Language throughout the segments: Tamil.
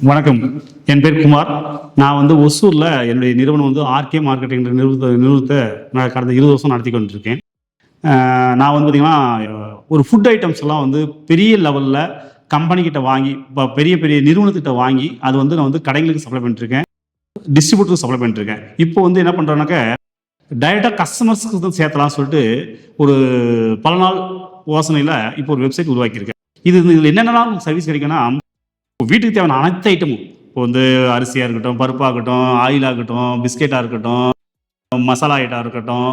வணக்கம். என் பேர் குமார். நான் ஒசூரில் என்னுடைய நிறுவனம் ஆர்கே மார்க்கெட்டிங் நிறுவனத்தை நான் கடந்த 20 வருஷம் நடத்தி கொண்டிருக்கேன். நான் பார்த்திங்கன்னா ஒரு ஃபுட் ஐட்டம்ஸ் எல்லாம் பெரிய லெவலில் கம்பெனிக்கிட்ட வாங்கி பெரிய பெரிய நிறுவனத்திட்ட வாங்கி அது நான் கடைகளுக்கு சப்ளை பண்ணிட்டுருக்கேன், டிஸ்ட்ரிபியூட்டருக்கு சப்ளை பண்ணிட்டுருக்கேன். இப்போ என்ன பண்ணுறேன்னாக்க டைரெக்டாக கஸ்டமர்ஸுக்கு சேர்த்தலாம்னு சொல்லிட்டு ஒரு பல நாள் யோசனையில் இப்போ ஒரு வெப்சைட் உருவாக்கியிருக்கேன். இதில் என்னென்னலாம் உங்களுக்கு சர்வீஸ் கிடைக்குன்னா, வீட்டுக்கு தேவையான அனைத்து ஐட்டமும் இப்போ அரிசியாக இருக்கட்டும், பருப்பாகட்டும், ஆயிலாகட்டும், பிஸ்கெட்டாக இருக்கட்டும், மசாலா ஐட்டம் இருக்கட்டும்,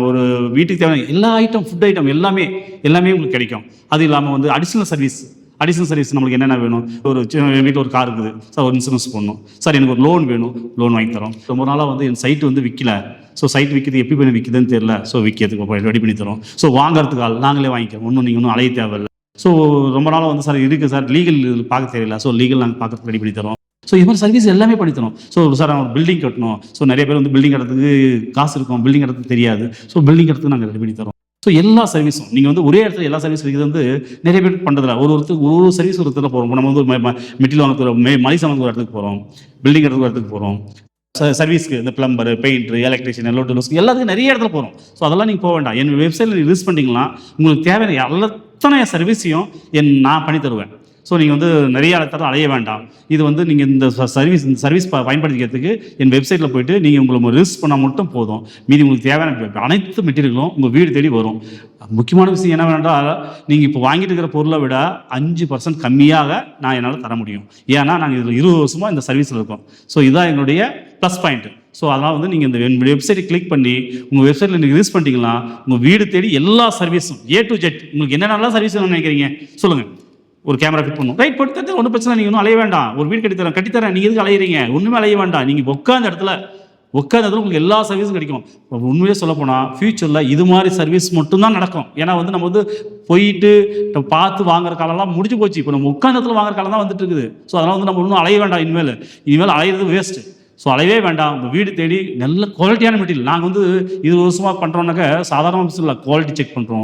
ஒரு வீட்டுக்கு தேவையான எல்லா ஐட்டம், ஃபுட் ஐட்டம் எல்லாமே உங்களுக்கு கிடைக்கும். அது இல்லாமல் அடிஷ்னல் சர்வீஸ் நம்மளுக்கு என்னென்ன வேணும். ஒரு வீட்டில் ஒரு கார் இருக்குது சார், ஒரு இன்சூரன்ஸ் போடணும் சார், எனக்கு ஒரு லோன் வேணும், லோன் வாங்கி தரோம். ரொம்ப நாளாக என் சைட்டு விற்கல. ஸோ சைட் விற்கிது எப்படி பண்ணி விற்கிதுன்னு தெரியல. ஸோ விற்கிறதுக்கு ரெடி பண்ணி தரோம். ஸோ வாங்குறதுக்கு ஆள் நாங்களே வாங்கிக்கிறோம். நீங்கள் ஒன்றும் அலைய தேவையில்லை. ஸோ ரொம்ப நாளாக சார் இருக்குது சார், லீகல் பார்க்க தெரியல. ஸோ லீகல் நாங்கள் பார்க்கறதுக்கு ரெடி பண்ணி தரோம். ஸோ இது மாதிரி சர்வீஸ் எல்லாமே பண்ணி தரோம். ஸோ சார் ஒரு பில்டிங் கட்டணும். ஸோ நிறைய பேர் பில்டிங் கட்டுறதுக்கு காசு இருக்கும், பில்டிங் கட்டுறதுக்கு தெரியாது. ஸோ பில்டிங் கட்டுறதுக்கு நாங்கள் ரெடி பண்ணி தரோம். ஸோ எல்லா சர்வீஸும் நீங்கள் ஒரே இடத்துல எல்லா சர்வீஸ் இருக்குது நிறைய பேர் பண்ணுறதில்ல. ஒரு சர்வீஸ் ஒரு இடத்துல போகிறோம். நம்ம மெட்டீரியல் வாங்க மளிகை சாமான் ஒரு இடத்துக்கு போகிறோம், பில்டிங் கட்டுறதுக்கு ஒரு இடத்துக்கு போகிறோம். சர்வீஸ்க்கு இந்த பிளம்பர், பெயிண்டர், எலக்ட்ரிஷியன், எலக்ட்ரிக்கல் எல்லாத்துக்கும் நிறைய இடத்துல போகிறோம். ஸோ அதெல்லாம் நீங்கள் போக வேண்டாம். என் வெப்சைட்டில் நீங்கள் யூஸ் பண்ணிங்கன்னா உங்களுக்கு தேவையான அத்தனை சர்வீஸையும் நான் பண்ணி தருவேன். ஸோ நீங்கள் நிறைய இடத்துல அலைய வேண்டாம். இது நீங்கள் இந்த சர்வீஸ் பயன்படுத்திக்கிறதுக்கு என் வெப்சைட்டில் போய்ட்டு நீங்கள் உங்களுக்கு ரிஜிஸ்டர் பண்ணால் மட்டும் போதும். மீதி உங்களுக்கு தேவையான அனைத்து மெட்டீரியலும் உங்கள் வீடு தேடி வரும். முக்கியமான விஷயம் என்ன வேண்டால், நீங்கள் இப்போ வாங்கிட்டு இருக்கிற பொருளை விட 5% கம்மியாக நான் என்னால் தர முடியும். ஏன்னா நாங்கள் இதில் 20 வருஷமாக இந்த சர்வீஸில் இருக்கோம். ஸோ இதுதான் எங்களுடைய ப்ளஸ் பாயிண்ட். ஸோ அதனால் நீங்கள் இந்த வெப்சைட்டை கிளிக் பண்ணி உங்கள் வெப்சைட்டில் நீங்கள் யூஸ் பண்ணிட்டீங்கன்னா உங்கள் வீடு தேடி எல்லா சர்வீஸும் A to Z உங்களுக்கு என்னென்னலாம் சர்வீஸ் நினைக்கிறீங்க சொல்லுங்கள். ஒரு கேமரா ஃபிட் பண்ணும், ரைட் போட்டு தரேன், ஒன்றும் பிரச்சனை. நீங்கள் ஒன்றும் அலைய வேண்டாம். ஒரு வீடு கட்டித்தரேன், நீங்கள் எதுக்கு அலையிறீங்க? ஒன்றுமே அலைய வேண்டாம். நீங்கள் உட்காந்த இடத்துல உங்களுக்கு எல்லா சர்வீஸும் கிடைக்கும். உண்மையே சொல்ல போனால் ஃபியூச்சரில் இது மாதிரி சர்வீஸ் மட்டும்தான் நடக்கும். ஏன்னா நம்ம போயிட்டு பார்த்து வாங்குற காலம்லாம் முடிஞ்சு போச்சு. இப்போ நம்ம உட்காந்த இடத்துல வாங்குற காலம் தான் வந்துட்டு இருக்குது. ஸோ அதனால் நம்ம ஒன்றும் அலைய வேண்டாம். இனிமேல் அலையிறது வேஸ்ட்டு. ஸோ அலையவே வேண்டாம். உங்கள் வீடு தேடி நல்ல குவாலிட்டியான மெட்டீரியல் நாங்கள் 20 வருஷமாக பண்ணுறோன்னாக்க சாதாரண இல்லை, குவாலிட்டி செக் பண்ணுறோம்,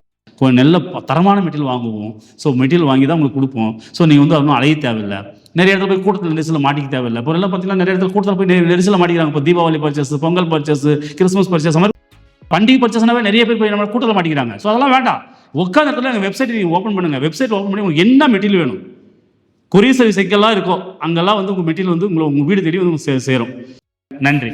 நல்ல தரமான மெட்டீரியல் வாங்குவோம். ஸோ மெட்டீரியல் வாங்கி தான் உங்களுக்கு கொடுப்போம். ஸோ நீங்கள் ஒன்றும் அலைய தேவையில்லை. நிறைய இடத்துல போய் கூட்டத்தில் நெரிசலில் மாட்டிக்க தேவையில்லை. இப்போ எல்லாம் பார்த்தீங்கன்னா நிறைய இடத்துல கூட்டத்தில் போய் நெரிசலில் மாட்டிக்கிறாங்க. இப்போ Deepavali purchase, Pongal purchase, Christmas purchase, மாதிரி பண்டிகை பர்ச்சேஸ்னாவே நிறைய பேர் போய் நம்ம கூட்டத்தில் மாட்டிக்கிறாங்க. ஸோ அதெல்லாம் வேண்டாம். உட்காந்த இடத்துல எங்கள் வெப்சைட் நீங்கள் ஓப்பன் பண்ணுங்கள். வெப்சைட் ஓப்பன் பண்ணி உங்களுக்கு என்ன மெட்டீரியல் வேணும், கொரியர் சர்வீஸ் எங்கெல்லாம் இருக்கோ அங்கெல்லாம் உங்கள் மெட்டீரியல் உங்கள் வீடு தேடி சேரும். நன்றி.